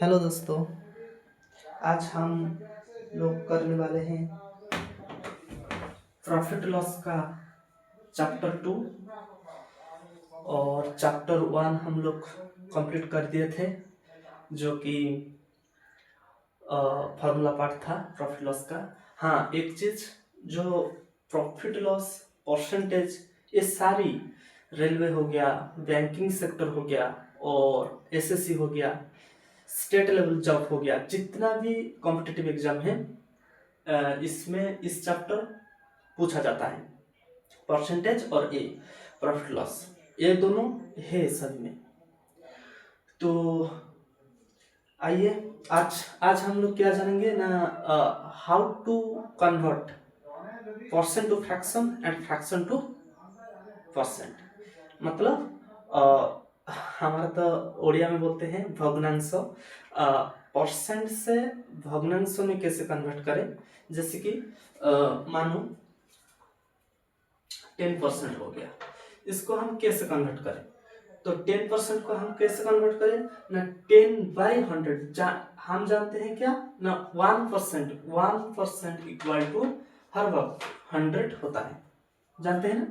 Hello दोस्तों। आज हम लोग करने वाले हैं प्रॉफिट लॉस का चैप्टर 2 और चैप्टर 1 हम लोग कंप्लीट कर दिए थे, जो कि फार्मूला पार्ट था प्रॉफिट लॉस का। हाँ, एक चीज, जो प्रॉफिट लॉस परसेंटेज, ये सारी रेलवे हो गया, बैंकिंग सेक्टर हो गया और एसएससी हो गया, स्टेट लेवल जॉब हो गया, जितना भी कॉम्पिटिटिव एग्जाम है इसमें इस चैप्टर पूछा जाता है। परसेंटेज और ए प्रॉफिट लॉस, ये दोनों है सभी में। तो आइए आज आज हम लोग क्या जानेंगे ना, how to convert percent to fraction and fraction to percent. मतलब हमारा तो ओडिया में बोलते हैं भग्नांश। परसेंट से भग्नांश में कैसे कन्वर्ट करें। जैसे कि मानो 10% हो गया, इसको हम कैसे कन्वर्ट करें। तो 10% को हम कैसे कन्वर्ट करें ना, 10/100 हम जानते हैं क्या ना, 1% इक्वल टू हर वक्त 100 होता है, जानते हैं ना।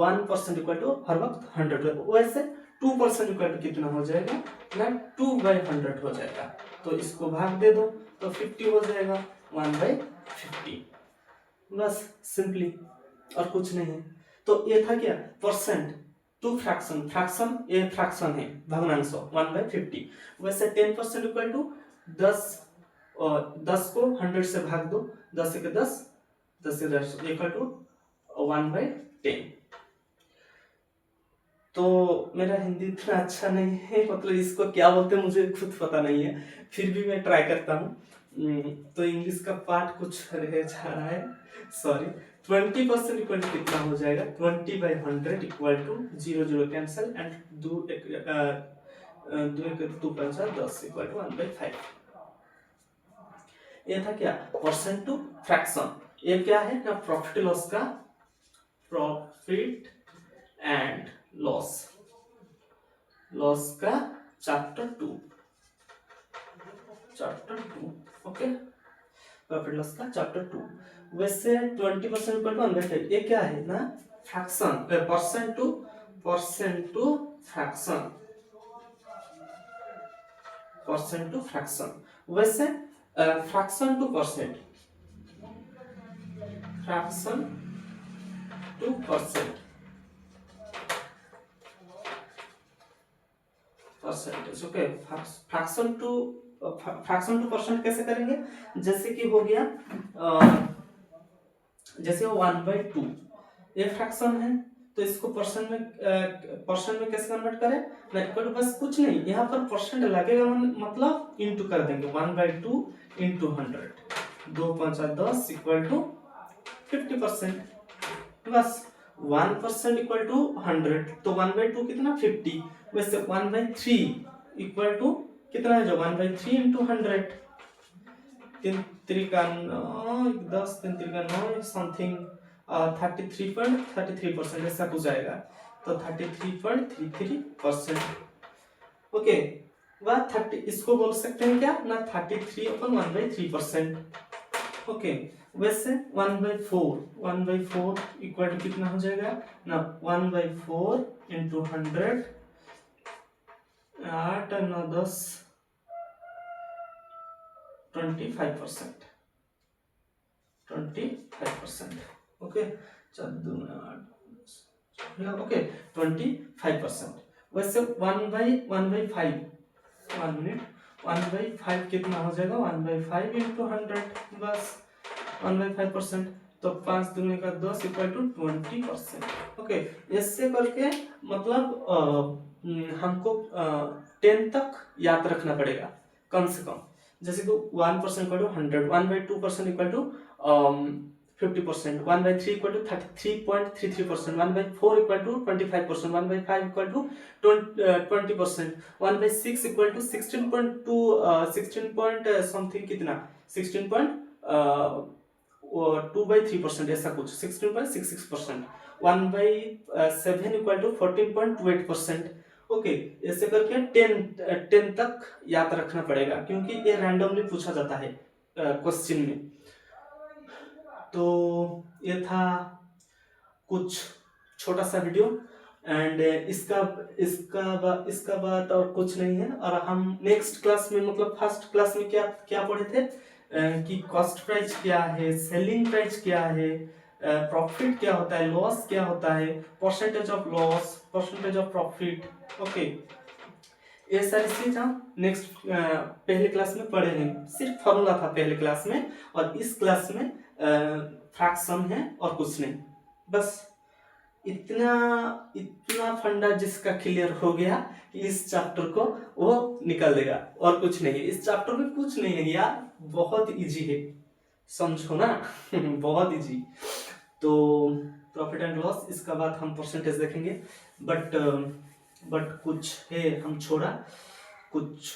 1% इक्वल टू हर वक्त 100। वैसे 2% इक्वल टू कितना हो जाएगा ना, 2/100 हो जाएगा। तो इसको भाग दे दो तो 50 हो जाएगा, 1/50। बस सिंपली, और कुछ नहीं है। तो ये था क्या, परसेंट टू फ्रैक्शन। फ्रैक्शन, ये फ्रैक्शन है, भग्नांश 1/50। वैसे 10% इक्वल टू 10, और 10 को 100 से भाग दो, 10 से 10, 10 से 10 इक्वल टू 1/10। तो मेरा हिंदी इतना अच्छा नहीं है, मतलब इसको क्या बोलते हैं मुझे खुद पता नहीं है, फिर भी मैं ट्राई करता हूँ। तो इंग्लिश का पार्ट कुछ रह जा रहा है, सॉरी। 20% इक्वल टू कितना हो जाएगा, 20/100 equal to 0 cancel and 2 2 5 10 equal to 1/5। ये था क्या, परसेंट टू फ्रैक्शन। ये क्या है ना, प्रॉफिट लॉस का, प्रॉफिट एंड लॉस, लॉस का चैप्टर 2। ओके, प्रॉफिट लॉस का चैप्टर 2। वैसे 20% इक्वल टू 1/5, ये क्या है ना, fraction, percent to fraction, percent to fraction. वैसे fraction to percent, fraction to percent, percentage. Okay, fraction to percent कैसे करेंगे। जैसे कि हो गया जैसे 1/2, ये फ्रैक्शन है, तो इसको परसेंट में कैसे कन्वर्ट करें ना, इक्वल बस कुछ नहीं, यहाँ पर परसेंट लगेगा, मतलब इंटू कर देंगे, 1/2 इंटू 100, 2 5 10 इक्वल टू 50%। बस 1% इक्वल टू 100, तो 1/2 कितना 50। वैसे 1/3 इक्वल टू कितना है, जो 1/3 इंटू 100, 3 3 9, 10 3 3 9 समथिंग 33.33% ऐसा कुछ आएगा, तो 33.33%। ओके, वह 30, इसको बोल सकते हैं क्या ना, 33/1/3%। ओके, वैसे 1/4 इक्वल टू कितना हो जाएगा ना, 1/4 इंटू 100, 8 9 10 25%, 25%। Okay, 4 okay 25%। वैसे 1/5, 1/5 कितना हो जाएगा, 1/5 इंटू 100, बस 1/5%। तो 5 दूनी का 10 इक्वल टू 20%। ओके, इससे करके मतलब हमको 10 तक याद रखना पड़ेगा कम से कम। जैसे कि 1% equal to 100, 1/2% equal to 50%, 1/3 equal to 33.33%, 1/4 equal to 25%, 1/5 equal to 20%, 1/6 equal to 16.2 16 point something कितना 2/3%, ऐसा कुछ 16.66%, 1/7 इक्वल टू 14.28%, ओके, ऐसे करके 10 तक याद रखना पड़ेगा, क्योंकि ये रैंडमली पूछा जाता है क्वेश्चन में। तो ये था कुछ छोटा सा वीडियो, एंड इसका बाद और कुछ नहीं है। और हम नेक्स्ट क्लास में, मतलब फर्स्ट क्लास में क्या क्या पढ़े थे, कि कॉस्ट प्राइस क्या है, सेलिंग प्राइस क्या है, प्रॉफिट क्या होता है, लॉस क्या होता है, percentage of loss, percentage of profit. Okay, ये सारी चीज हम नेक्स्ट पहले क्लास में पढ़े हैं। सिर्फ फॉर्मूला था पहले क्लास में, और इस क्लास में फ्रैक्शन है और कुछ नहीं। बस इतना इतना फंडा जिसका क्लियर हो गया कि इस चैप्टर को वो निकल देगा, और कुछ नहीं है इस चैप्टर में, कुछ नहीं है यार, बहुत इजी है, समझो ना। बहुत इजी। तो प्रॉफिट एंड लॉस, इसका बाद हम परसेंटेज देखेंगे, बट कुछ है हम छोड़ा, कुछ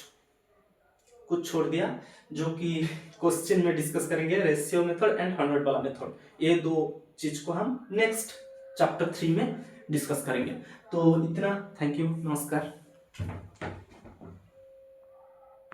छोड़ दिया, जो कि क्वेश्चन में डिस्कस करेंगे, रेशियो मेथड एंड 100 वाला मेथड। ये दो चीज को हम नेक्स्ट चैप्टर 3 में डिस्कस करेंगे। तो इतना, थैंक यू, नमस्कार।